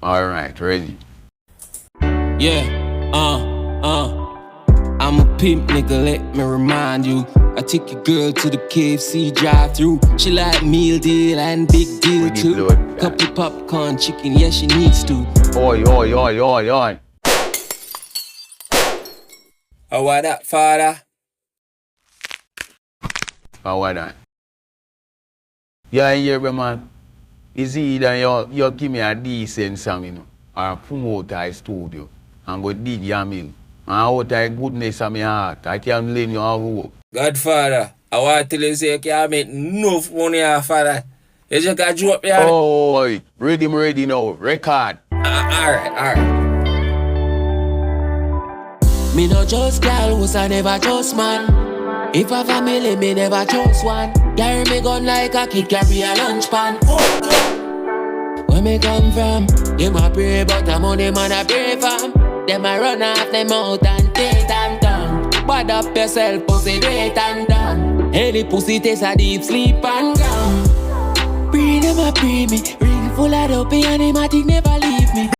Alright, ready. Yeah, I'm a pimp, nigga, let me remind you. I take your girl to the KFC drive-thru. She like meal deal and big deal We need too. blood. Couple popcorn chicken, yeah, she needs to. Oi, oi, oi, oi, oi. Oh, what that, father? What that? Yeah, hear me, man. It's either you give me a decent song, you know, or promote a studio and go dig your mill. And out of the goodness of my heart, I can learn you how to work. Godfather, I want to tell you say you can't make enough money off of that. You just gotta drop me on it. Oh, ready now. Record. Alright. Me no just girl, was I never just man. If a family, me never trust one. Carry me gun like a kid carry a lunch pan. Where me come from? Them a pray but the money man a pray from. Them a run off them out and take and down. Bad up yourself, pussy wait and down. Any pussy taste a deep sleep and gone. Breathe them a pray me. Ring full of dopey and him a think never leave me.